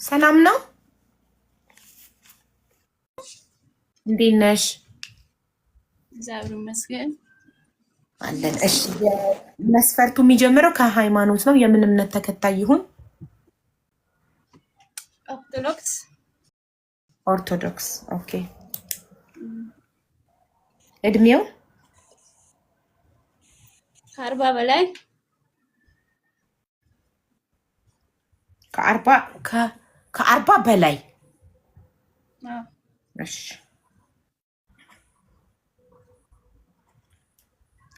ሰላም ነው? እንዴት ነሽ? እግዚአብሔር ይመስገን አለን። እሺ፣ መስፈርቱ የሚጀምረው ከሃይማኖት ነው። የምን እምነት ተከታይ ይሁን? ኦርቶዶክስ። ኦርቶዶክስ። ኦኬ። እድሜው ከ40 በላይ ከአርባ በላይ። እሺ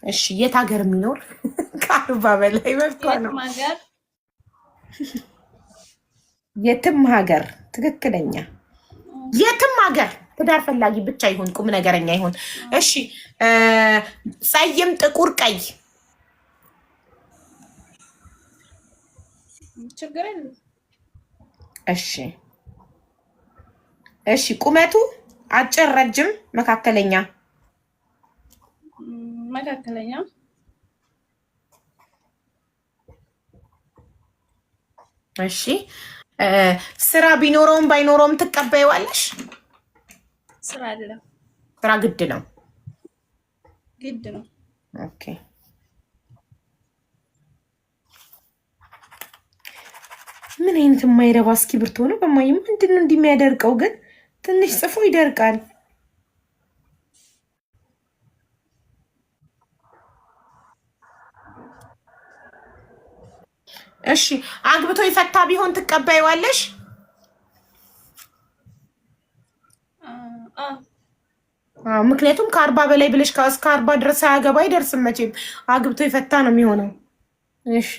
እሺ። የት ሀገር የሚኖር? ከ40 በላይ መብቷ ነው። የትም ሀገር ትክክለኛ። የትም ሀገር ትዳር ፈላጊ ብቻ ይሁን፣ ቁም ነገረኛ ይሁን። እሺ። ጸይም፣ ጥቁር፣ ቀይ ችግር የለም። እሺ እሺ። ቁመቱ አጭር፣ ረጅም፣ መካከለኛ? መካከለኛ። እሺ። ስራ ቢኖረውም ባይኖረውም ትቀበይዋለሽ? ስራ አይደለም፣ ስራ ግድ ነው። ግድ ነው። ኦኬ። ምን አይነት የማይረባ እስክሪብቶ ነው? በማይ ምንድን ነው እንደሚያደርቀው? ግን ትንሽ ጽፎ ይደርቃል። እሺ። አግብቶ የፈታ ቢሆን ትቀበይዋለሽ? ምክንያቱም ከ40 በላይ ብለሽ እስከ 40 ድረስ አያገባ አይደርስም መቼም። አግብቶ የፈታ ነው የሚሆነው። እሺ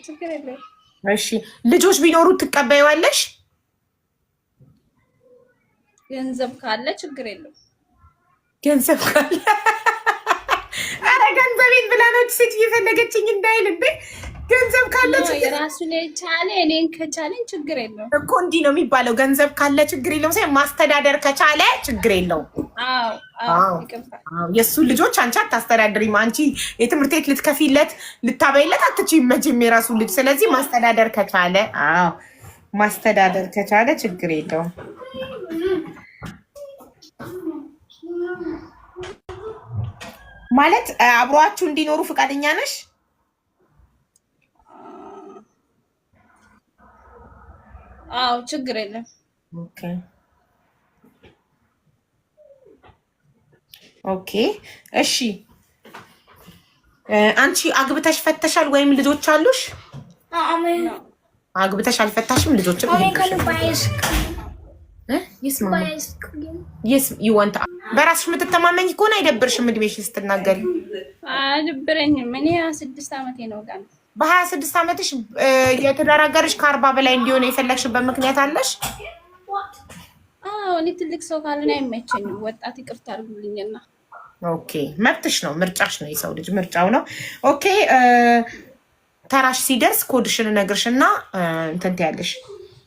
ችግር የለም። እሺ። ልጆች ቢኖሩት ትቀበይዋለሽ? ገንዘብ ካለ ችግር የለም። ገንዘብ ካለ አረ ገንዘቤን ብላ ነው ሴት እየፈለገችኝ እንዳይል እንዴ። ገንዘብ ካለ የራሱን የቻለ እኔን ከቻለኝ ችግር የለው እኮ። እንዲህ ነው የሚባለው። ገንዘብ ካለ ችግር የለውም ሳይሆን ማስተዳደር ከቻለ ችግር የለውም። የእሱን ልጆች አንቺ አታስተዳድሪም። አንቺ የትምህርት ቤት ልትከፊለት ልታበይለት አትችይም መቼም የራሱን ልጅ። ስለዚህ ማስተዳደር ከቻለ ማስተዳደር ከቻለ ችግር የለውም። ማለት አብሯችሁ እንዲኖሩ ፈቃደኛ ነሽ? አዎ ችግር የለም። ኦኬ ኦኬ። እሺ። አንቺ አግብተሽ ፈተሻል ወይም ልጆች አሉሽ? አግብተሽ አልፈታሽም? ልጆችም በራስሽ የምትተማመኝ ከሆነ አይደብርሽም? እድሜሽን ስትናገሪ አይደብረኝም። እኔ 26 ዓመቴ ነው ጋር በ26 ዓመትሽ የትዳር አጋርሽ ከ40 በላይ እንዲሆን የፈለግሽበት ምክንያት አለሽ? እኔ ትልቅ ሰው ካልሆነ አይመቸኝም። ወጣት ይቅርታ አድርጉልኝና። ኦኬ መብትሽ ነው፣ ምርጫሽ ነው። የሰው ልጅ ምርጫው ነው። ኦኬ። ተራሽ ሲደርስ ኮድሽን እነግርሽና እንትን ትያለሽ፣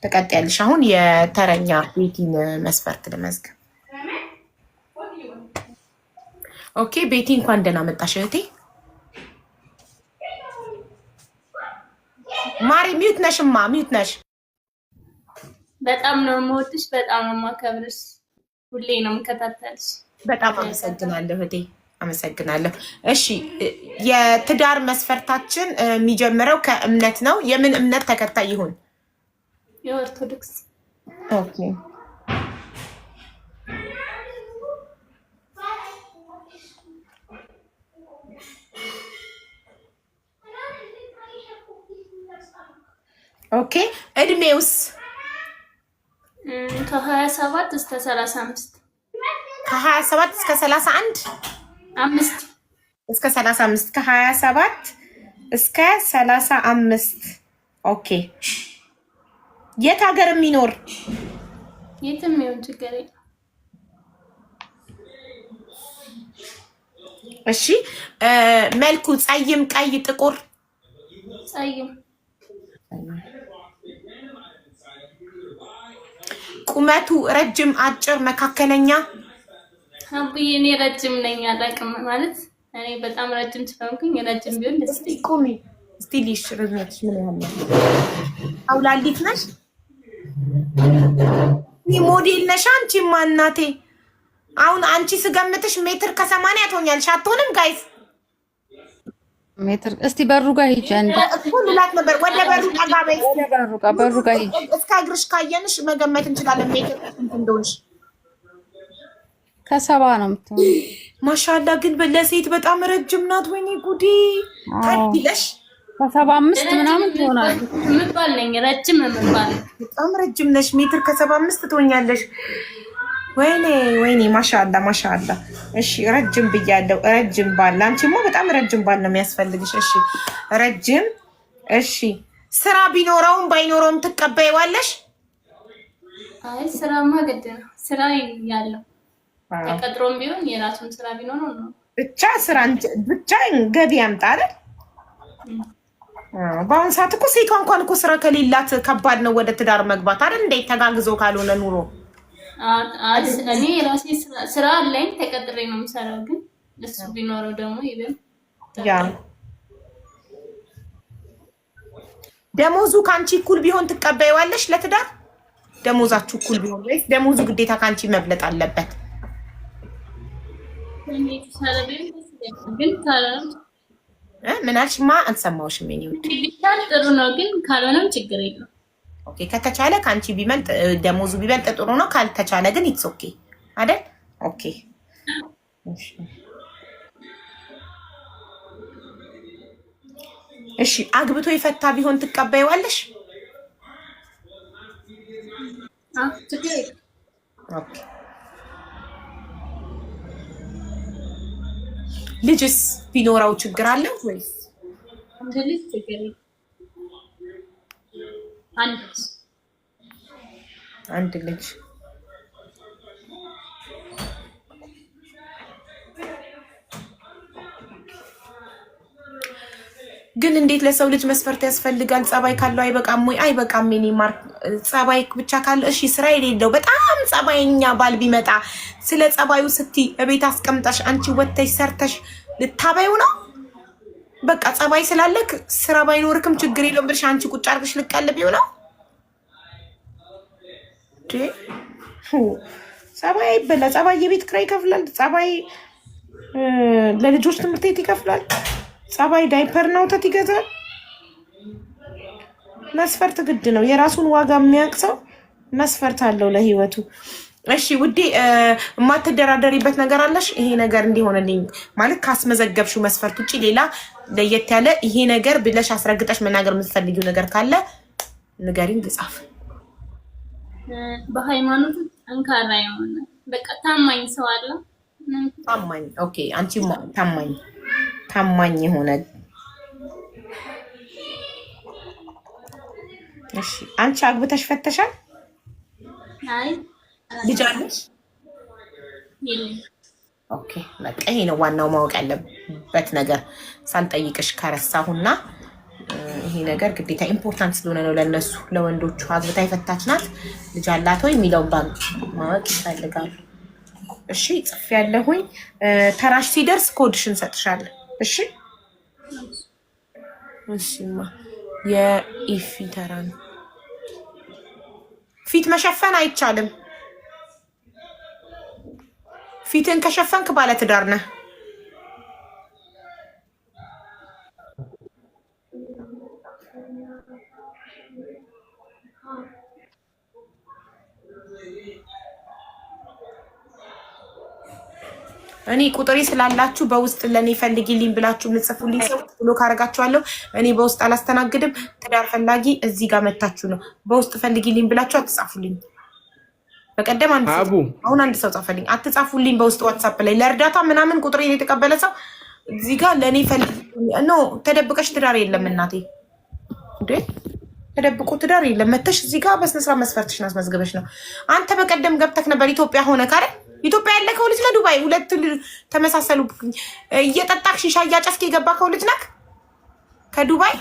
ትቀጥያለሽ። አሁን የተረኛ ቤቲን መስፈርት ልመዝግብ። ኦኬ ቤቲ፣ እንኳን ደህና መጣሽ እህቴ። ማሪ ሚዩት ነሽማ፣ ሚዩት ነሽ። በጣም ነው የምወድሽ፣ በጣም ነው የማከብርሽ። ሁሌ ነው የምከታተልሽ። በጣም አመሰግናለሁ እህቴ፣ አመሰግናለሁ። እሺ የትዳር መስፈርታችን የሚጀምረው ከእምነት ነው። የምን እምነት ተከታይ ይሁን? የኦርቶዶክስ። ኦኬ። ኦኬ። እድሜውስ? ከ27 እስከ 35። ከ27 እስከ 31 5 እስከ 35 ከ27 እስከ 35። ኦኬ። የት ሀገር የሚኖር? የትም ይሁን ችግር የለም። እሺ። መልኩ ጸይም፣ ቀይ፣ ጥቁር? ጸይም። ቁመቱ ረጅም፣ አጭር፣ መካከለኛ? አብዬ እኔ ረጅም ነኝ። አላውቅም ማለት እኔ በጣም ረጅም ስለሆንኩኝ ረጅም ቢሆን ደስ ይለኛል። ቁሚ እስቲ ልሽ ርዝመትሽ ምን ያህል ነው? አውላሊት ነሽ? ሞዴል ነሽ አንቺ ማናቴ። አሁን አንቺ ስገምትሽ ሜትር ከ80 ትሆኛለሽ አትሆንም? ጋይስ ሜትር እስቲ በሩ ጋር ሂጅ። አንዴ ሁሉላት ነበር ወደ በሩ ጠጋ በይ። በሩ ጋር ሂጅ። እስከ እግርሽ ካየንሽ መገመት እንችላለን ሜትር ስንት እንደሆንሽ። ከ70 ነው የምትሆነው። ማሻአላ ግን ለሴት በጣም ረጅም ናት። ወይኔ ጉዴ ታድለሽ። ከ75 ምናምን ትሆናለሽ። የምባል ነኝ ረጅም የምባል በጣም ረጅም ነሽ። ሜትር ከ75 ትሆኛለሽ። ወይኔ ማሻአላ ማሻአላ። እሺ ረጅም ብያለሁ። ረጅም ባል አንቺማ በጣም ረጅም ባል ነው የሚያስፈልግሽ። እሺ ረጅም። እሺ ስራ ቢኖረውም ባይኖረውም ትቀበይዋለሽ? አይ ስራማ ግድ ነው። ስራ ያለው ተቀጥሮም ቢሆን የራሱን ስራ ቢኖረው ነው። ብቻ ገቢ ያምጣ አይደል? በአሁን ሰዓት እኮ ሴቷ እንኳን እኮ ስራ ከሌላት ከባድ ነው ወደ ትዳር መግባት አይደል? እንዴ ተጋግዞ ካልሆነ ኑሮ እኔ ራሴ ስራ አለኝ ተቀጥሬ ነው የምሰራው። ግን እሱ ቢኖረው ደግሞ ይበል። ያ ደሞዙ ካንቺ እኩል ቢሆን ትቀበይዋለሽ ለትዳር? ደሞዛችሁ እኩል ቢሆን ወይስ ደሞዙ ግዴታ ካንቺ መብለጥ አለበት? ግን ካልሆነም ምን አልሽማ? አልሰማሁሽም። ቢቻል ጥሩ ነው፣ ግን ካልሆነም ችግር የለም። ኦኬ ከተቻለ ከአንቺ ቢመልጥ ደሞዙ ቢበልጥ ጥሩ ነው። ካልተቻለ ግን ኢትስ ኦኬ አይደል? ኦኬ እሺ። አግብቶ የፈታ ቢሆን ትቀበይዋለሽ? ኦኬ። ልጅስ ቢኖረው ችግር አለው ወይስ? አንድ ልጅ ግን እንዴት ለሰው ልጅ መስፈርት ያስፈልጋል? ጸባይ ካለው አይበቃም ወይ? አይበቃም። ኔ ማርክ ጸባይ ብቻ ካለው እሺ፣ ስራ የሌለው በጣም ጸባይኛ ባል ቢመጣ ስለ ጸባዩ ስትይ እቤት አስቀምጣሽ አንቺ ወተሽ ሰርተሽ ልታበዩ ነው? በቃ ጸባይ ስላለክ ስራ ባይኖርክም ችግር የለውም ብለሽ አንቺ ቁጭ አድርገሽ ልቀልቢው ነው? ጸባይ አይበላ። ጸባይ የቤት ኪራይ ይከፍላል። ጸባይ ለልጆች ትምህርት ቤት ይከፍላል። ጸባይ ዳይፐርና ወተት ይገዛል። መስፈርት ግድ ነው። የራሱን ዋጋ የሚያውቅ ሰው መስፈርት አለው ለህይወቱ። እሺ ውዴ፣ የማትደራደሪበት ነገር አለሽ? ይሄ ነገር እንዲሆንልኝ ማለት ካስመዘገብሽው መስፈርት ውጭ ሌላ ለየት ያለ ይሄ ነገር ብለሽ አስረግጠሽ መናገር የምትፈልጊው ነገር ካለ ንገሪኝ፣ ልጻፍ። በሃይማኖቱ ጠንካራ የሆነ በቃ ታማኝ ሰው አለ። ታማኝ። ኦኬ፣ አንቺ ታማኝ የሆነ እሺ። አንቺ አግብተሽ ፈተሻል? አይ ልጅ አለሽ? የለም። ኦኬ፣ በቃ ይሄ ነው ዋናው ማወቅ ያለበት ነገር። ሳልጠይቅሽ ከረሳሁና ይሄ ነገር ግዴታ ኢምፖርታንት ስለሆነ ነው ለነሱ ለወንዶቹ። አግብታ የፈታች ናት ልጅ አላት ወይ የሚለውን ባንክ ማወቅ ይፈልጋሉ። እሺ ጽፍ ያለሁኝ። ተራሽ ሲደርስ ኮድሽን ሰጥሻለሁ። እሺ እሺማ። የኢፊ ተራ ነው። ፊት መሸፈን አይቻልም። ፊትን ከሸፈንክ ባለትዳር ነህ። እኔ ቁጥሬ ስላላችሁ በውስጥ ለኔ ፈልጊልኝ ብላችሁ ምጽፉልኝ ሰው ብሎክ አደርጋችኋለሁ። እኔ በውስጥ አላስተናግድም። ትዳር ፈላጊ እዚህ ጋር መታችሁ ነው። በውስጥ ፈልጊልኝ ብላችሁ አትጻፉልኝ። በቀደም አንድ ሰው ጻፈልኝ። አትጻፉልኝ በውስጥ ዋትሳፕ ላይ ለእርዳታ ምናምን ቁጥሬን የተቀበለ ሰው እዚህ ጋር ለኔ ፈልጊልኝ ኖ። ተደብቀሽ ትዳር የለም እናቴ እንዴ! ተደብቆ ትዳር የለም። መተሽ እዚህ ጋር በስነስርዓት መስፈርትሽን አስመዝግበሽ ነው። አንተ በቀደም ገብተክ ነበር ኢትዮጵያ ሆነ ካረ ኢትዮጵያ ያለከው ልጅ ለዱባይ ሁለት ተመሳሰሉ። እየጠጣክ ሺሻ እያጨስክ የገባከው ልጅ ነክ ከዱባይ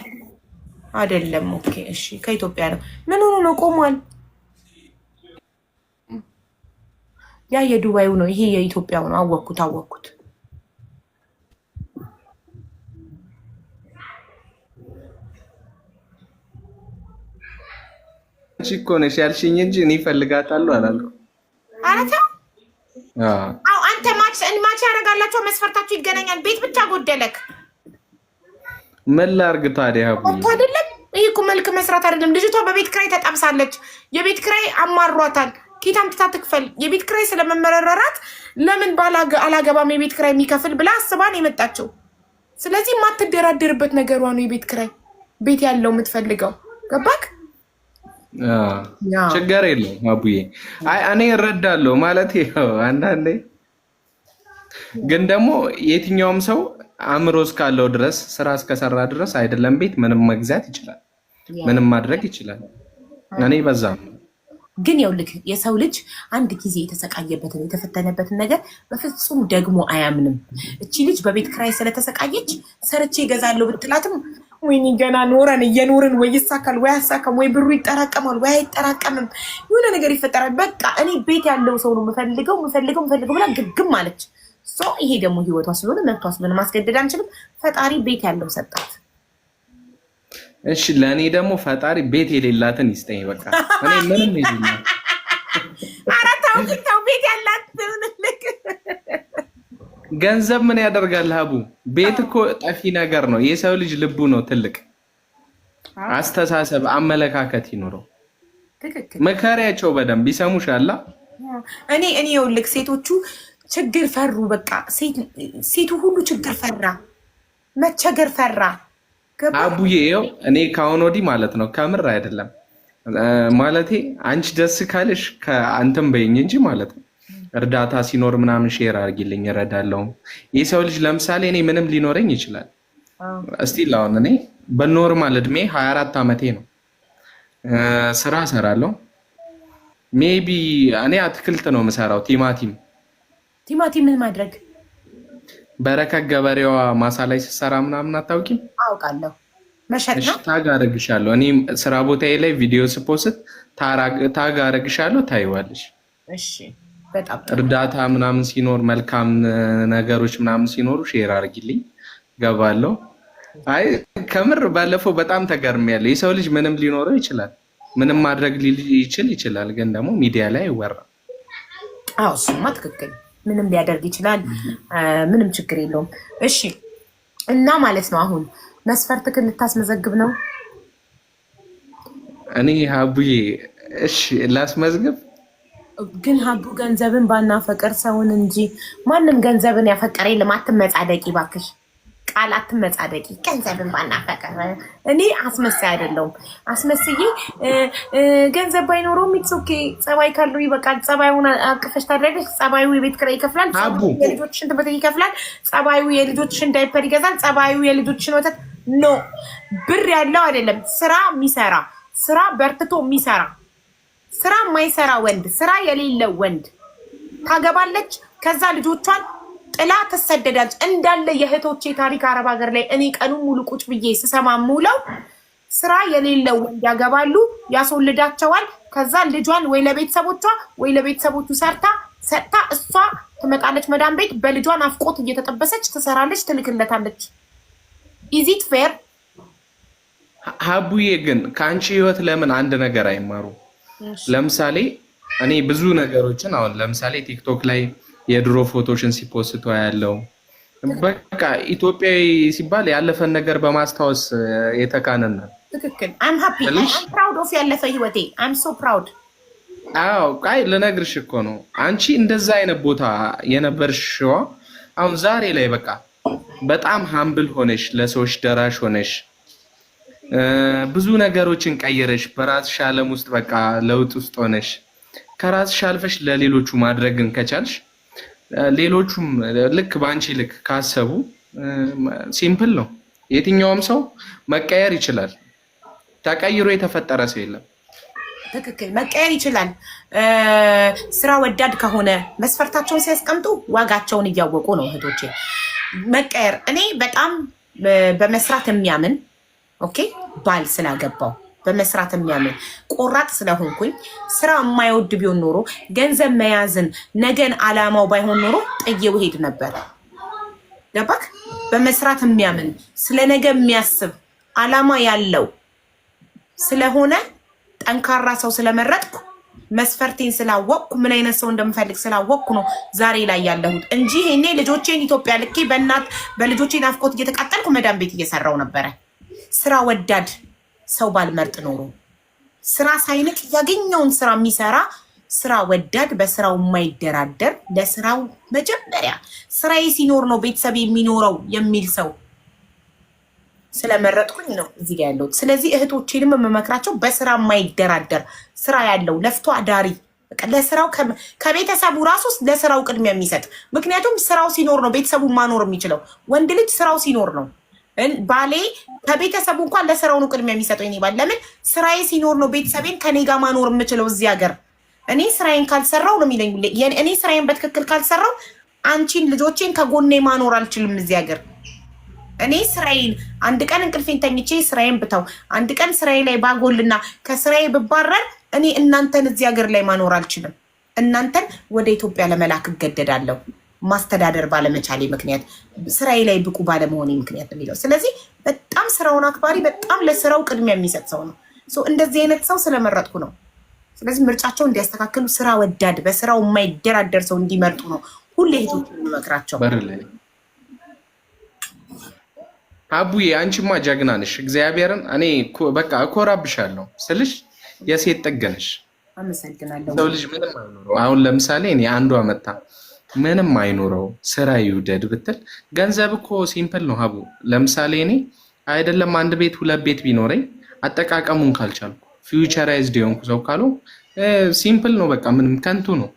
አይደለም? ኦኬ እሺ፣ ከኢትዮጵያ ነው። ምን ሆኖ ነው ቆሟል? ያ የዱባዩ ነው፣ ይሄ የኢትዮጵያው ነው። አወኩት። አንቺ እኮ ነሽ ያልሽኝ እንጂ እኔ እፈልጋታለሁ አላልኩም። አረታ አው አንተ ማች ያደርጋላችሁ መስፈርታችሁ ይገናኛል። ቤት ብቻ ጎደለክ። ምን ላድርግ ታዲያ? አቡ አይደለም ይሄ እኮ መልክ መስራት አይደለም። ልጅቷ በቤት ክራይ ተጣብሳለች። የቤት ክራይ አማሯታል። ኪታም ትክፈል። የቤት ክራይ ስለመመረራት ለምን አላገባም የቤት ክራይ የሚከፍል ብላ አስባን የመጣችው። ስለዚህ ማትደራደርበት ነገሯ ነው የቤት ክራይ። ቤት ያለው የምትፈልገው ገባክ? ችግር የለውም አቡዬ። አይ እኔ እረዳለሁ ማለት ይኸው አንዳንዴ ግን ደግሞ የትኛውም ሰው አእምሮ እስካለው ድረስ ስራ እስከሰራ ድረስ አይደለም ቤት ምንም መግዛት ይችላል፣ ምንም ማድረግ ይችላል። እኔ በዛም ግን ይኸውልህ የሰው ልጅ አንድ ጊዜ የተሰቃየበትን የተፈተነበትን ነገር በፍጹም ደግሞ አያምንም። እቺ ልጅ በቤት ክራይ ስለተሰቃየች ሰርቼ እገዛለሁ ብትላትም ወይኔ ገና ኖረን እየኖርን ወይ ይሳካል ወይ አያሳካም፣ ወይ ብሩ ይጠራቀማል ወይ አይጠራቀምም፣ የሆነ ነገር ይፈጠራል። በቃ እኔ ቤት ያለው ሰው ነው የምፈልገው ብላ ግግም አለች። ይሄ ደግሞ ህይወቷ ስለሆነ መብቷ ስለሆነ ማስገደድ አንችልም። ፈጣሪ ቤት ያለው ሰጣት። እሺ ለእኔ ደግሞ ፈጣሪ ቤት የሌላትን ይስጠኝ። በቃ እኔ ምንም የሌላት አራታው ቤት ያላት ገንዘብ ምን ያደርጋል ሀቡ? ቤት እኮ ጠፊ ነገር ነው። የሰው ልጅ ልቡ ነው ትልቅ። አስተሳሰብ አመለካከት ይኖረው። መከሪያቸው በደንብ ይሰሙሻላ። እኔ ይኸውልህ ሴቶቹ ችግር ፈሩ። በቃ ሴቱ ሁሉ ችግር ፈራ፣ መቸገር ፈራ። አቡዬ ይኸው እኔ ከአሁን ወዲህ ማለት ነው ከምር አይደለም ማለቴ አንቺ ደስ ካለሽ ከአንተም በይኝ እንጂ ማለት ነው እርዳታ ሲኖር ምናምን ሼር አድርጊልኝ እረዳለሁ። የሰው ልጅ ለምሳሌ እኔ ምንም ሊኖረኝ ይችላል። እስቲ አሁን እኔ በኖርማል እድሜ 24 ዓመቴ ነው። ስራ እሰራለሁ። ሜቢ እኔ አትክልት ነው የምሰራው። ቲማቲም ምን ማድረግ በረከት ገበሬዋ ማሳ ላይ ስትሰራ ምናምን አታውቂም? አውቃለሁ። መሸጥ ነው። ታግ አደርግሻለሁ። እኔ ስራ ቦታዬ ላይ ቪዲዮ ስፖስት ታግ አደርግሻለሁ፣ ታይዋለሽ። እሺ በጣም እርዳታ ምናምን ሲኖር መልካም ነገሮች ምናምን ሲኖሩ ሼር አድርጊልኝ፣ ገባለሁ። አይ ከምር ባለፈው በጣም ተገርሜያለሁ። የሰው ልጅ ምንም ሊኖረው ይችላል፣ ምንም ማድረግ ይችላል፣ ግን ደግሞ ሚዲያ ላይ አይወራም። አዎ እሱማ ትክክል። ምንም ሊያደርግ ይችላል፣ ምንም ችግር የለውም። እሺ እና ማለት ነው አሁን መስፈርትክን ልታስመዘግብ ነው? እኔ ሀቡዬ እሺ ላስመዝግብ። ግን ሀቡ ገንዘብን ባናፈቅር ሰውን እንጂ ማንም ገንዘብን ያፈቀረ የለም። አትመጻደቂ እባክሽ፣ ቃል አትመጻደቂ። ገንዘብን ባናፈቅር እኔ አስመሳይ አይደለሁም። አስመስዬ ገንዘብ ባይኖረውም ኢትስ ኦኬ፣ ጸባይ ካለው ይበቃል። ጸባዩን አቅፈሽ ታድሪያለሽ። ጸባዩ የቤት ኪራይ ይከፍላል፣ የልጆችሽን ትምህርት ይከፍላል፣ ጸባዩ የልጆችሽን ዳይፐር ይገዛል፣ ጸባዩ የልጆችሽን ወተት። ኖ ብር ያለው አይደለም ስራ የሚሰራ ስራ በርትቶ የሚሰራ ስራ የማይሰራ ወንድ፣ ስራ የሌለው ወንድ ታገባለች። ከዛ ልጆቿን ጥላ ትሰደዳለች። እንዳለ የእህቶቼ ታሪክ አረብ ሀገር ላይ እኔ ቀኑን ሙሉ ቁጭ ብዬ ስሰማ ሙለው ስራ የሌለው ወንድ ያገባሉ፣ ያስወልዳቸዋል። ከዛ ልጇን ወይ ለቤተሰቦቿ ወይ ለቤተሰቦቹ ሰጥታ እሷ ትመጣለች መዳም ቤት በልጇን አፍቆት እየተጠበሰች ትሰራለች፣ ትልክለታለች። ኢዚት ፌር? ሀቡዬ ግን ከአንቺ ህይወት ለምን አንድ ነገር አይማሩ? ለምሳሌ እኔ ብዙ ነገሮችን አሁን ለምሳሌ ቲክቶክ ላይ የድሮ ፎቶሽን ሲፖስቱ ያለው በቃ ኢትዮጵያዊ ሲባል ያለፈን ነገር በማስታወስ የተካነነ ትክክል። አም ሃፒ አም ፕራውድ ኦፍ ያለፈ ህይወቴ። አም ሶ ፕራውድ። አዎ ቃይ ልነግርሽ እኮ ነው አንቺ እንደዛ አይነት ቦታ የነበርሽው አሁን ዛሬ ላይ በቃ በጣም ሃምብል ሆነሽ ለሰዎች ደራሽ ሆነሽ ብዙ ነገሮችን ቀይረሽ በራስሽ ዓለም ውስጥ በቃ ለውጥ ውስጥ ሆነሽ ከራስሽ አልፈሽ ለሌሎቹ ማድረግን ከቻልሽ ሌሎቹም ልክ በአንቺ ልክ ካሰቡ ሲምፕል ነው። የትኛውም ሰው መቀየር ይችላል። ተቀይሮ የተፈጠረ ሰው የለም። ትክክል፣ መቀየር ይችላል። ስራ ወዳድ ከሆነ መስፈርታቸውን ሲያስቀምጡ ዋጋቸውን እያወቁ ነው እህቶቼ። መቀየር እኔ በጣም በመስራት የሚያምን ኦኬ ባል ስላገባው በመስራት የሚያምን ቆራጥ ስለሆንኩኝ ስራ የማይወድ ቢሆን ኖሮ ገንዘብ መያዝን ነገን አላማው ባይሆን ኖሮ ጥዬው ሄድ ነበር። ገባክ? በመስራት የሚያምን ስለ ነገ የሚያስብ አላማ ያለው ስለሆነ ጠንካራ ሰው ስለመረጥኩ መስፈርቴን ስላወቅኩ ምን አይነት ሰው እንደምፈልግ ስላወቅኩ ነው ዛሬ ላይ ያለሁት እንጂ እኔ ልጆቼን ኢትዮጵያ ልኬ በልጆቼ ናፍቆት እየተቃጠልኩ መዳም ቤት እየሰራው ነበረ። ስራ ወዳድ ሰው ባልመርጥ ኖሮ ስራ ሳይንቅ ያገኘውን ስራ የሚሰራ ስራ ወዳድ በስራው የማይደራደር ለስራው መጀመሪያ ስራዬ ሲኖር ነው ቤተሰብ የሚኖረው የሚል ሰው ስለመረጥኩኝ ነው እዚህ ጋር ያለሁት። ስለዚህ እህቶቼንም የምመክራቸው በስራ የማይደራደር ስራ ያለው ለፍቶ አዳሪ ለስራው ከቤተሰቡ ራሱ ለስራው ቅድሚያ የሚሰጥ ምክንያቱም ስራው ሲኖር ነው ቤተሰቡ ማኖር የሚችለው። ወንድ ልጅ ስራው ሲኖር ነው። ባሌ ከቤተሰቡ እንኳን ለስራው ነው ቅድሚያ የሚሰጠው። እኔ ባል ለምን ስራዬ ሲኖር ነው ቤተሰቤን ከኔ ጋር ማኖር የምችለው እዚህ ሀገር። እኔ ስራዬን ካልሰራው ነው የሚለኝ። እኔ ስራዬን በትክክል ካልሰራው አንቺን ልጆቼን ከጎኔ ማኖር አልችልም እዚህ ሀገር። እኔ ስራዬን አንድ ቀን እንቅልፌን ተኝቼ ስራዬን ብተው አንድ ቀን ስራዬ ላይ ባጎልና ከስራዬ ብባረር እኔ እናንተን እዚህ ሀገር ላይ ማኖር አልችልም። እናንተን ወደ ኢትዮጵያ ለመላክ እገደዳለሁ ማስተዳደር ባለመቻሌ ምክንያት ስራዬ ላይ ብቁ ባለመሆኔ ምክንያት የሚለው። ስለዚህ በጣም ስራውን አክባሪ በጣም ለስራው ቅድሚያ የሚሰጥ ሰው ነው። እንደዚህ አይነት ሰው ስለመረጥኩ ነው። ስለዚህ ምርጫቸው እንዲያስተካክሉ ስራ ወዳድ በስራው የማይደራደር ሰው እንዲመርጡ ነው ሁሌ ሄቶች መክራቸው። አቡዬ አንቺማ ጀግና ነሽ። እግዚአብሔርን እኔ በቃ እኮራብሻለሁ ስልሽ የሴት ጥግ ነሽ። አመሰግናለሁ። ሰው ልጅ ምንም አይኖረው። አሁን ለምሳሌ እኔ አንዷ መጣ ምንም አይኖረው ስራ ይውደድ ብትል ገንዘብ እኮ ሲምፕል ነው ሀቡ። ለምሳሌ እኔ አይደለም አንድ ቤት ሁለት ቤት ቢኖረኝ አጠቃቀሙን ካልቻልኩ ፊውቸራይዝድ የሆንኩ ሰው ካለው ሲምፕል ነው በቃ ምንም ከንቱ ነው።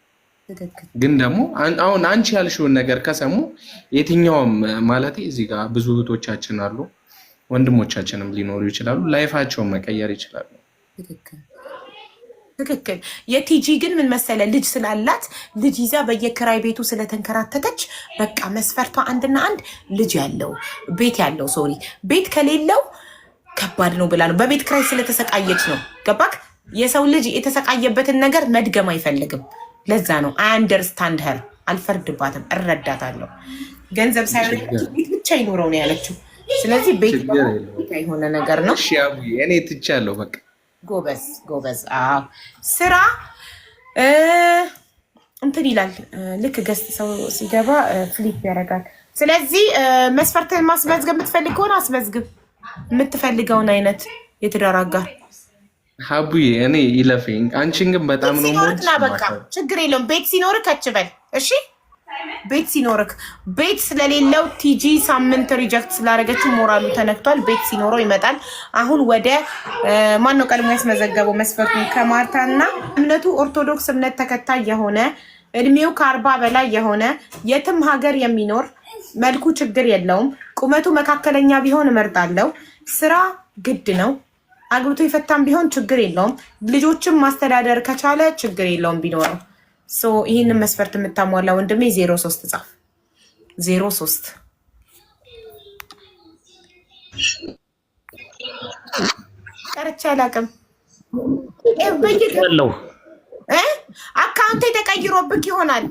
ግን ደግሞ አሁን አንቺ ያልሽውን ነገር ከሰሙ የትኛውም ማለት እዚህ ጋር ብዙ እህቶቻችን አሉ ወንድሞቻችንም ሊኖሩ ይችላሉ ላይፋቸውን መቀየር ይችላሉ። ትክክል። የቲጂ ግን ምን መሰለ ልጅ ስላላት ልጅ ይዛ በየክራይ ቤቱ ስለተንከራተተች በቃ መስፈርቷ አንድና አንድ ልጅ ያለው ቤት ያለው ሶሪ ቤት ከሌለው ከባድ ነው ብላ ነው። በቤት ክራይ ስለተሰቃየች ነው። ገባክ? የሰው ልጅ የተሰቃየበትን ነገር መድገም አይፈልግም። ለዛ ነው አይ አንደርስታንድ ሄር አልፈርድባትም፣ እረዳታለሁ። ገንዘብ ሳይሆን ቤት ብቻ ይኖረው ነው ያለችው። ስለዚህ ቤት የሆነ ነገር ነው። እሺ አቡዬ እኔ ትቻለሁ በቃ ጎበዝ ጎበዝ። አዎ ስራ እንትን ይላል። ልክ ገስት ሰው ሲገባ ፍሊፕ ያደርጋል። ስለዚህ መስፈርትን ማስመዝገብ የምትፈልግ ከሆነ አስመዝግብ፣ የምትፈልገውን አይነት የትዳር አጋር። ሀቡዬ እኔ ይለፈኝ፣ አንቺን ግን በጣም ነው ሞት። በቃ ችግር የለውም። ቤት ሲኖርክ ከችበል እሺ። ቤት ሲኖርክ ቤት ስለሌለው ቲጂ ሳምንት ሪጀክት ስላደረገችው ሞራሉ ተነክቷል። ቤት ሲኖረው ይመጣል። አሁን ወደ ማን ነው ቀድሞ ያስመዘገበው መስፈርቱ? ከማርታና እምነቱ ኦርቶዶክስ እምነት ተከታይ የሆነ እድሜው ከ40 በላይ የሆነ የትም ሀገር የሚኖር መልኩ ችግር የለውም ቁመቱ መካከለኛ ቢሆን እመርጣለሁ። ስራ ግድ ነው። አግብቶ የፈታም ቢሆን ችግር የለውም። ልጆችም ማስተዳደር ከቻለ ችግር የለውም ቢኖረው። ይህንን መስፈርት የምታሟላ ወንድሜ 03 ጻፍ። 03 ቀርቼ አላውቅም። አካውንቴ ተቀይሮብክ ይሆናል።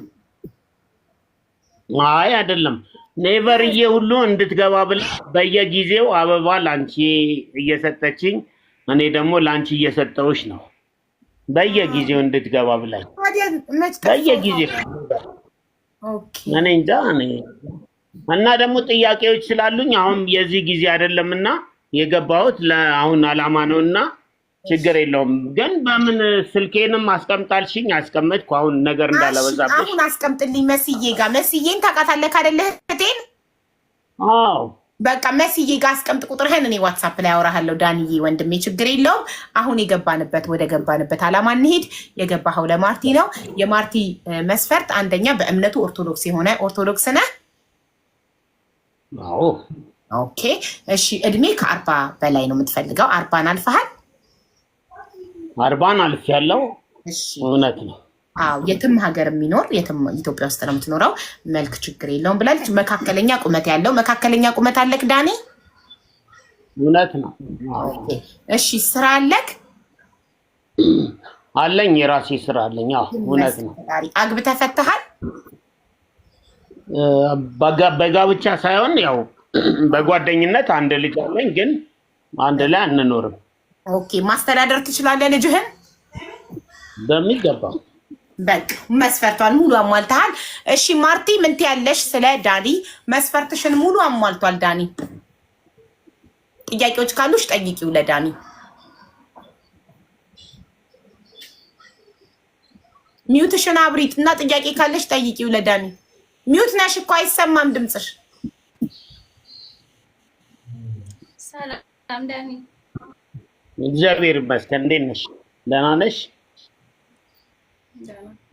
አይ አይደለም፣ ኔቨርዬ ሁሉ እንድትገባ ብላ በየጊዜው አበባ ላንቺ እየሰጠችኝ እኔ ደግሞ ላንቺ እየሰጠውሽ ነው። በየጊዜው እንድትገባ ብላኝ በየጊዜው እኔ እንጃ እና ደግሞ ጥያቄዎች ስላሉኝ አሁን የዚህ ጊዜ አይደለምና የገባሁት ለአሁን አላማ ነውና ችግር የለውም። ግን በምን ስልኬንም አስቀምጣልሽኝ አስቀመጥኩ። አሁን ነገር እንዳለበዛብሽ አሁን አስቀምጥልኝ። መስዬ ጋር መስዬን ታውቃታለህ አይደለ? እህቴን አዎ በቃ መስዬ ጋር አስቀምጥ ቁጥርህን እኔ ዋትሳፕ ላይ አወራሃለሁ። ዳንዬ ወንድሜ ችግር የለውም። አሁን ወደ ገባንበት አላማ እንሂድ። የገባኸው ለማርቲ ነው። የማርቲ መስፈርት አንደኛ በእምነቱ ኦርቶዶክስ የሆነ ኦርቶዶክስ ነህ? አዎ። ኦኬ እሺ። እድሜ ከ40 በላይ ነው የምትፈልገው? 40 አልፈሃል? 40 አልፌያለሁ። እሺ እውነት ነው። አዎ የትም ሀገር የሚኖር የትም ኢትዮጵያ ውስጥ ነው የምትኖረው። መልክ ችግር የለውም ብላለች። መካከለኛ ቁመት ያለው መካከለኛ ቁመት አለክ ዳኒ? እውነት ነው። እሺ ስራ አለክ? አለኝ፣ የራሴ ስራ አለኝ። አዎ እውነት ነው። አግብተህ ፈተሃል? በጋብቻ ሳይሆን ያው በጓደኝነት አንድ ልጅ አለኝ፣ ግን አንድ ላይ አንኖርም። ኦኬ ማስተዳደር ትችላለህ ልጅህን በሚገባ በቃ መስፈርቷን ሙሉ አሟልተሃል እሺ ማርቲ ምን ትያለሽ ስለ ዳኒ መስፈርትሽን ሙሉ አሟልቷል ዳኒ ጥያቄዎች ካሉሽ ጠይቂው ለዳኒ ሚውትሽን አብሪትና ጥያቄ ካለሽ ጠይቂው ለዳኒ ሚውት ነሽ እኮ አይሰማም ድምጽሽ ሰላም ዳኒ እግዚአብሔር ይመስገን እንዴት ነሽ ደህና ነሽ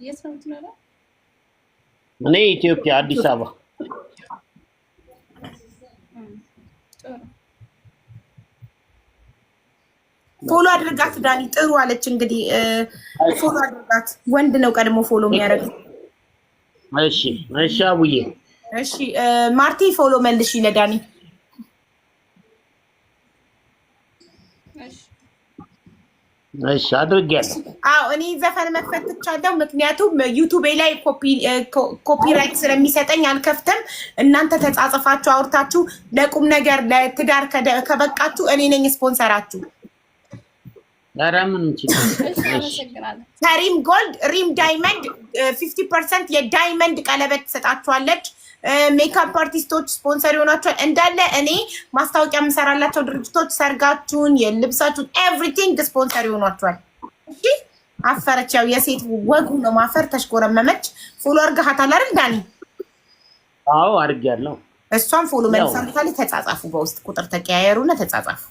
የት ነው የምትኖረው እኔ ኢትዮጵያ አዲስ አበባ ፎሎ አድርጋት ዳኒ ጥሩ አለች እንግዲህ ፎሎ አድርጋት ወንድ ነው ቀድሞ ፎሎ የሚያደርግ እሺ አቡዬ እሺ ማርቲ ፎሎ መልሽ ለዳኒ እሺ አድርጌያለሁ አዎ እኔ ዘፈን መክፈት ትቻለሁ ምክንያቱም ዩቲዩብ ላይ ኮፒራይት ስለሚሰጠኝ አልከፍትም እናንተ ተጻጽፋችሁ አውርታችሁ ለቁም ነገር ለትዳር ከበቃችሁ እኔ ነኝ ስፖንሰራችሁ ምን ከሪም ጎልድ ሪም ዳይመንድ 50% የዳይመንድ ቀለበት ትሰጣችኋለች ሜካፕ አርቲስቶች ስፖንሰር ይሆናችኋል እንዳለ እኔ ማስታወቂያ የምሰራላቸው ድርጅቶች ሰርጋችሁን የልብሳችሁን ኤቭሪቲንግ ስፖንሰር ይሆናችኋል እሺ አፈረች ያው የሴት ወጉ ነው ማፈር ተሽኮረመመች ፎሎ አድርጋታል አይደል ዳኒ አዎ አድርጌያለሁ እሷን ፎሎ መልሳለች ተጻጻፉ በውስጥ ቁጥር ተቀያየሩና ተጻጻፉ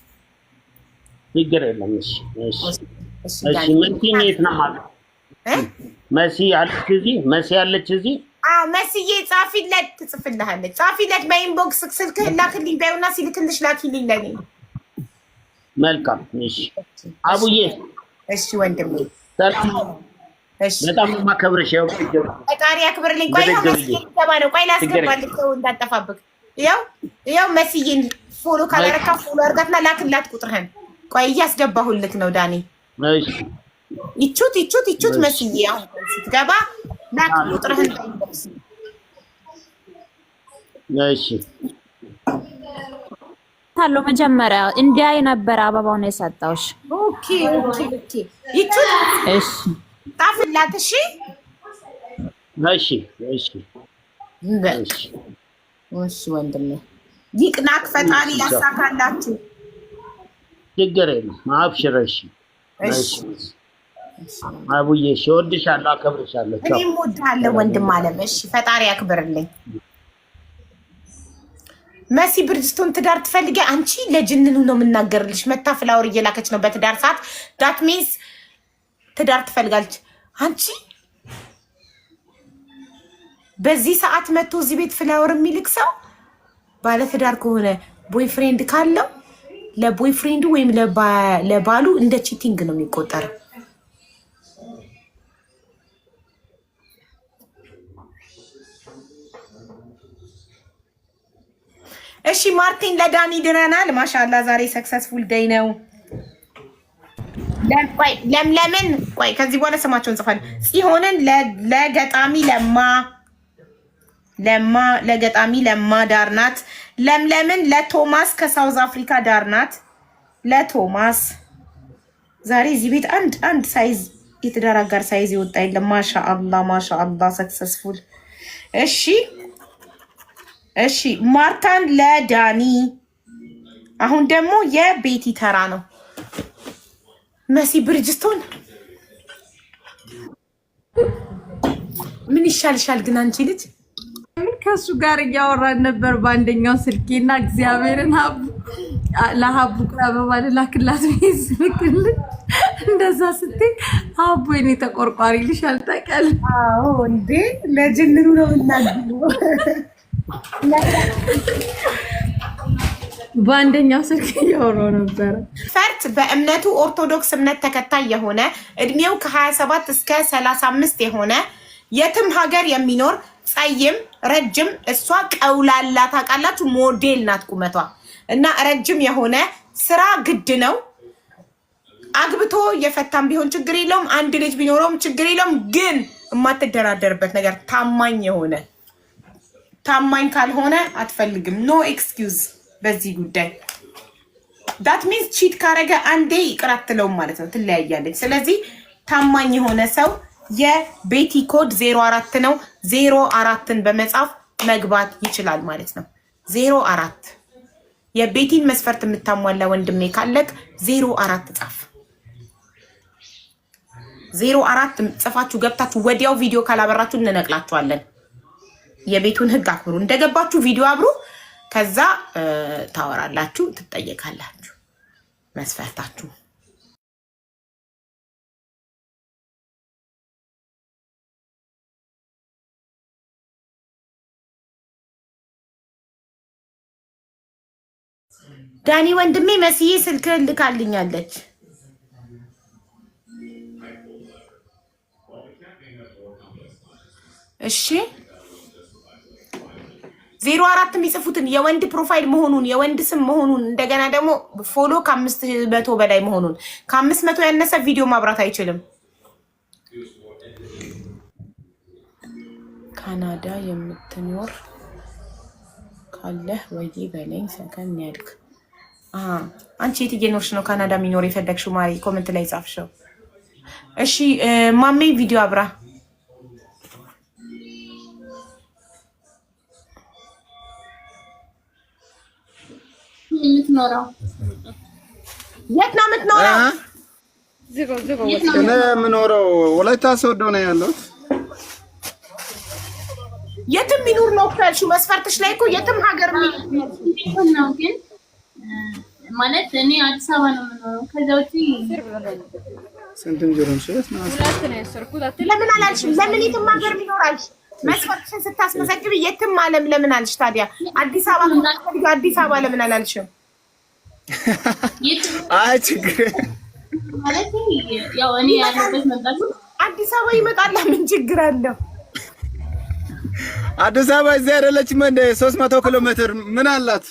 ችግር የለም እሺ መሲ የት ነው ማለት መሲ አለች እዚህ አዎ መስዬ ጻፊለት ትጽፍልሃለች ጻፊለት በኢንቦክስ ስልክህ ላክልኝ በይውና ሲልክልሽ ላኪልኝ ለኔ መልካም እሺ አቡዬ እሺ ወንድሜ እሺ በጣም ማከብርሽ ያው ፈጣሪ ያክብርልኝ ቆይ ነው ቆይ ላስገባልህ ሰው እንዳጠፋብክ ያው መስዬን ፎሎ ካላረካ ፎሎ አድርጋትና ላክላት ቁጥርህን ቆይ እያስገባሁልክ ነው ዳኒ እሺ ይቹት መስዬ አሁን ስትገባ ላክ ቁጥርህን እሺ ታሎ መጀመሪያ እንዲያይ ነበር አበባውን የሰጣውሽ ኦኬ ይቹት እሺ ጣፍላት እሺ ወንድሜ ይቅናክ ፈጣሪ ያሳካላችሁ ችግር የለም አብሽረሽ እሺ አቡዬ እወድሻለሁ አከብርሻለሁ እኔም እወድሃለሁ ወንድም አለም እሺ ፈጣሪ ያክብርልኝ መሲ ብርጅስቶን ትዳር ትፈልጊ አንቺ ለጅንኑ ነው የምናገርልሽ መታ ፍላወር እየላከች ነው በትዳር ሰዓት ዳት ሚንስ ትዳር ትፈልጋለች አንቺ በዚህ ሰዓት መጥቶ እዚህ ቤት ፍላወር የሚልክ ሰው ባለ ትዳር ከሆነ ቦይፍሬንድ ካለው ለቦይፍሬንዱ ወይም ለባሉ እንደ ቺቲንግ ነው የሚቆጠረው እሺ ማርቲን ለዳኒ ድረናል ማሻአላ ዛሬ ሰክሰስፉል ዴይ ነው ለምለምን ቆይ ከዚህ በኋላ ስማቸውን ጽፋለሁ ጽዮንን ለገጣሚ ለገጣሚ ለማ ዳርናት ለምለምን ለቶማስ ከሳውዝ አፍሪካ ዳርናት ለቶማስ ዛሬ እዚህ ቤት አንድ ሳይዝ የተደራጋር ሳይዝ ይወጣ የለም ማሻአላ ሰክሰስፉል እሺ ማርታን ለዳኒ አሁን ደግሞ የቤቲ ተራ ነው መሲ ብርጅስቶን ምን ይሻልሻል ግን አንቺ ልጅ ከሱ ጋር እያወራን ነበር በአንደኛው ስልኬና እግዚአብሔርን ለሀቡ አበባ ልላክላት ይስልክል እንደዛ ስትይ ሀቡ የኔ ተቆርቋሪ ልሽ አልታቀል አዎ እንዴ ለጅንኑ ነው እናግሩ በአንደኛው ስልክ እያወራሁ ነበር ፈርት በእምነቱ ኦርቶዶክስ እምነት ተከታይ የሆነ እድሜው ከ27 እስከ 35 የሆነ የትም ሀገር የሚኖር ጸይም ረጅም እሷ ቀውላላ ታውቃላችሁ ሞዴል ናት ቁመቷ እና ረጅም የሆነ ስራ ግድ ነው አግብቶ የፈታም ቢሆን ችግር የለውም አንድ ልጅ ቢኖረውም ችግር የለውም ግን የማትደራደርበት ነገር ታማኝ ካልሆነ አትፈልግም ኖ ኤክስኪውዝ በዚህ ጉዳይ ዳት ሚንስ ቺት ካረገ አንዴ ይቅር አትለውም ማለት ነው። ትለያያለች። ስለዚህ ታማኝ የሆነ ሰው የቤቲ ኮድ 04 ነው። 04ን በመጻፍ መግባት ይችላል ማለት ነው። 04 የቤቲን መስፈርት የምታሟላ ወንድሜ ካለክ 04 ጻፍ። 04 ጽፋችሁ ገብታችሁ ወዲያው ቪዲዮ ካላበራችሁ እንነቅላችኋለን። የቤቱን ህግ አክብሩ። እንደገባችሁ ቪዲዮ አብሩ። ከዛ ታወራላችሁ፣ ትጠየቃላችሁ መስፈርታችሁ። ዳኒ ወንድሜ መስዬ ስልክ ልካልኛለች። እሺ 04 የሚጽፉትን የወንድ ፕሮፋይል መሆኑን የወንድ ስም መሆኑን እንደገና ደግሞ ፎሎ ከ500 በላይ መሆኑን ከ500 ያነሰ ቪዲዮ ማብራት አይችልም። ካናዳ የምትኖር ካለህ ወይ በለኝ ሰከን ያልክ አንቺ የት እየኖርሽ ነው? ካናዳ የሚኖር የፈለግሽው ማሪ ኮሜንት ላይ ጻፍሽው። እሺ ማሜ ቪዲዮ አብራ። የምትኖረው የት ነው የምትኖረው? እኔ የምኖረው ወላይታ ሶዶ ነው ያለሁት። የትም ይኑር ነው ካልሽው መስፈርትሽ ላይ እኮ የትም ሀገር ነው። ግን ማለት እኔ አዲስ አበባ ነው የምኖረው። ከዛ ውጪ ስንትም ጀሮን ሸት ነው። ለምን አላልሽም? ለምን የትም ሀገር ይኖራልሽ? መስፈርትሽን ስታስመዘግቢ የትም ዓለም ለምን አልሽ ታዲያ? አዲስ አበባ ለምን አላልሽም? አይ ችግር ማለት ያው እኔ ያለበት መጣሁ አዲስ አበባ ይመጣል። ምን ችግር አለው? አዲስ አበባ እዚህ አይደለችም እንደ 300 ኪሎ ሜትር ምን አላት?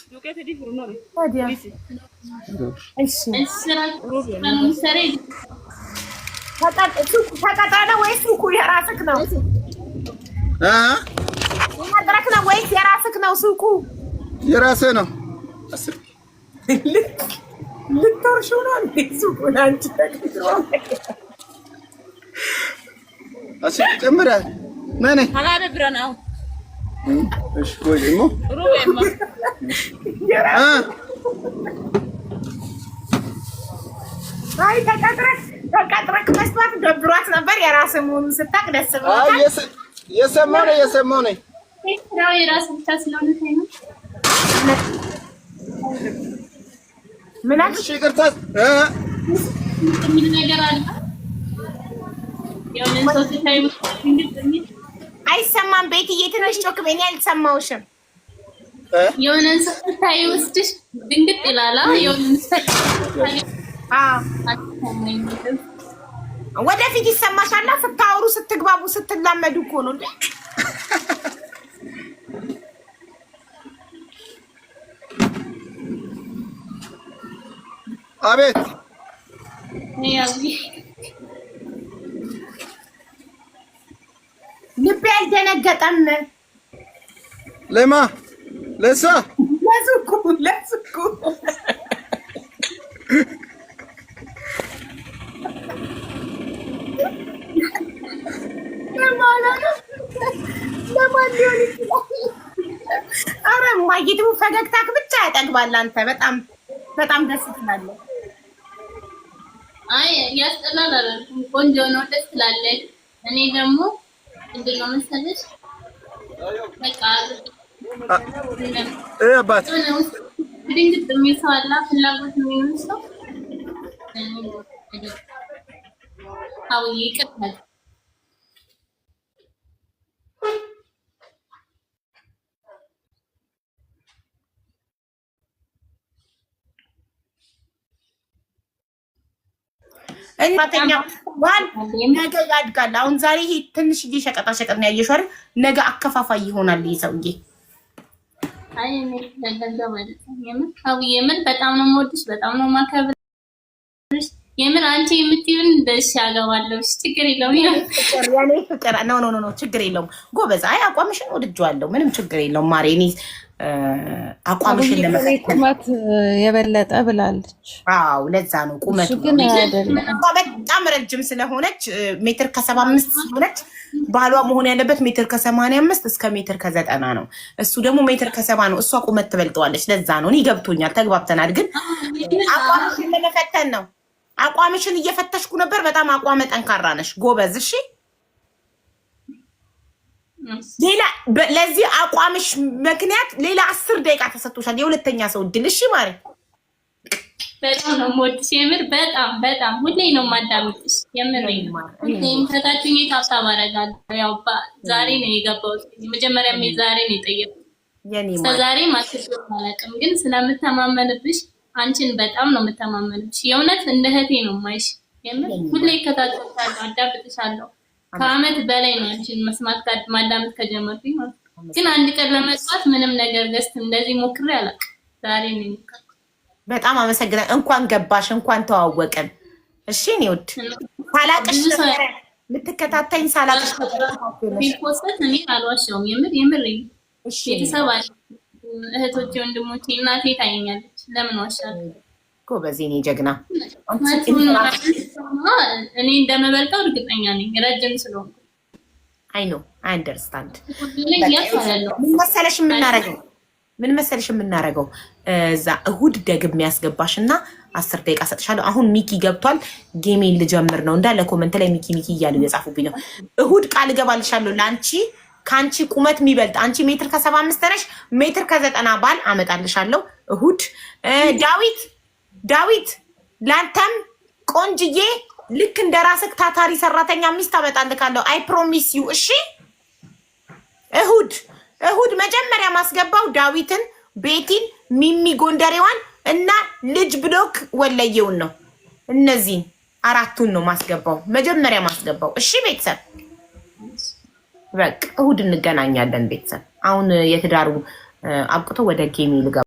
ተቀጥረህ ወይስ ሱቁ የራስህ ነው? ተቀጥረህ ነው ወይስ የራስህ ነው? ሱቁ የራስህ ነው። ልትወርሺው ነው እንዴ ሱቁን? አንቺ ተቀጥረህ እሺ ጨምረህ ነኝ ሀላለ ብረናው እሺ ወይ ሞ ሩቤማ አይ ተቀጥረህ መስማት ደብሯት ነበር። የራስህ መሆኑን ስታውቅ ደስ ብሎታል። አይ የሰማው ነኝ ነው የራስህ ብቻ ስለሆነ ነው። ምን አልሽ? ይቅርታ ምን ነገር አለ? የሆነ ሰው ሲታይ አይሰማም። ቤትዬ ትንሽ ጮክ በእኔ አልሰማሁሽም። የሆነ ሰው ሲታይ ውስጥሽ ድንግጥ ይላል። የሆነ ወደፊት ይሰማሻል። ስታወሩ ስትግባቡ ስትላመዱ እኮ ነው እንዴ? አቤት ልቤ አልደነገጠም። ለማ ለሳ ለሱቁ ለማን ሊሆን ይችላል? ኧረ ማየቱ ፈገግታክ ብቻ ያጠግባል። አንተ በጣም ደስ ትላለህ። አይ ያስጠላል አላልኩም። ቆንጆ ነው፣ ደስ ትላለች። እኔ ደግሞ እንዴት ነው መሰለሽ በቃ አባት ድንግጥ የሚል ሰው አለ፣ ፍላጎት የሚሆን ሰው አውዬ ይቀጥላል። ነገ ያድጋል። አሁን ዛሬ ይሄ ትንሽዬ ሸቀጣ ሸቀጥ ነው ያየሽው አይደል? ነገ አከፋፋይ ይሆናል ይሄ ሰውዬ። አይ እኔ ለገንዘብ አይደለም። የምን በጣም ነው የምወድሽ፣ በጣም ነው የማከብርሽ። የምን አንቺ የምትይውን ደስ ያገባለሁ። ችግር የለውም። ያኔ ፍቅር ኖ ችግር የለውም። ጎበዝ። አይ አቋምሽን ወድጄዋለሁ። ምንም ችግር የለውም ማሬ። እኔ አቋምሽን ቁመት የበለጠ ብላለች። አዎ ለዛ ነው ቁመቱ ግን አይደለም በጣም ረጅም ስለሆነች ሜትር ከ75 ስለሆነች ባሏ መሆን ያለበት ሜትር ከ85 እስከ ሜትር ከ90 ነው። እሱ ደግሞ ሜትር ከ70 ነው። እሷ ቁመት ትበልጠዋለች። ለዛ ነው። እኔ ገብቶኛል፣ ተግባብተናል። ግን አቋምሽን ለመፈተን ነው። አቋምሽን እየፈተሽኩ ነበር። በጣም አቋመ ጠንካራ ነሽ፣ ጎበዝ። እሺ ሌላ ለዚህ አቋምሽ ምክንያት ሌላ 10 ደቂቃ ተሰጥቶሻል፣ የሁለተኛ ሰው እድል። እሺ ማሪ በጣም ነው የምወድሽ። የምር በጣም ሁሌ ነው የማዳምጥሽ። የምር ሁሌም ከታችኝ ታብታብ አደርጋለሁ። ያው ዛሬ ነው የገባሁት። መጀመሪያ ዛሬ ነው የጠየኩት። ዛሬ ማስብ አላውቅም፣ ግን ስለምተማመንብሽ አንቺን በጣም ነው የምተማመንብሽ። የእውነት እንደ እህቴ ነው የማይሽ። የምር ሁሌ ከታችኛለሁ፣ አዳምጥሻለሁ። ከአመት በላይ ነው አንቺን መስማት ማዳመጥ ከጀመርኩኝ ማለት ነው። ግን አንድ ቀን ለመጥፋት ምንም ነገር ገዝት እንደዚህ ሞክሬ አላውቅም። ዛሬ ነው የሞከርኩት። በጣም አመሰግናለሁ። እንኳን ገባሽ፣ እንኳን ተዋወቅን። እሺ እኔ ወድ ሳላቅሽ ልትከታተኝ ሳላቅሽ ቢፖስት እኔ አልዋሻውም። የምር እሺ የተሰባል እህቶቼ፣ ወንድሞቼ፣ እናቴ ታየኛለች። ለምን ዋሻለሁ? ጎበዝ የኔ ጀግና። እኔ እንደምበልጠው እርግጠኛ ነኝ፣ ረጅም ስለሆንኩ። አይ ኖ አይ አንደርስታንድ። ምን መሰለሽ የምናረገው እዛ እሁድ ደግም የሚያስገባሽና 10 ደቂቃ ሰጥሻለሁ። አሁን ሚኪ ገብቷል። ጌሜን ልጀምር ነው እንዳለ ኮመንት ላይ ሚኪ እያሉ የጻፉብኝ ነው። እሁድ ቃል እገባልሻለሁ ለአንቺ ከአንቺ ቁመት የሚበልጥ አንቺ ሜትር ከ75 ነሽ፣ ሜትር ከ90 ባል አመጣልሻለሁ እሁድ። ዳዊት ላንተም ቆንጅዬ ልክ እንደ ራስክ ታታሪ ሰራተኛ ሚስት አመጣልካለሁ። አይ ፕሮሚስ ዩ። እሺ እሁድ መጀመሪያ ማስገባው ዳዊትን፣ ቤቲን፣ ሚሚ ጎንደሬዋን እና ልጅ ብሎክ ወለየውን ነው። እነዚህን 4ቱን ነው ማስገባው መጀመሪያ ማስገባው። እሺ ቤተሰብ በቃ እሁድ እንገናኛለን ቤተሰብ። አሁን የትዳሩ አብቅቶ ወደ ጌም ልገባ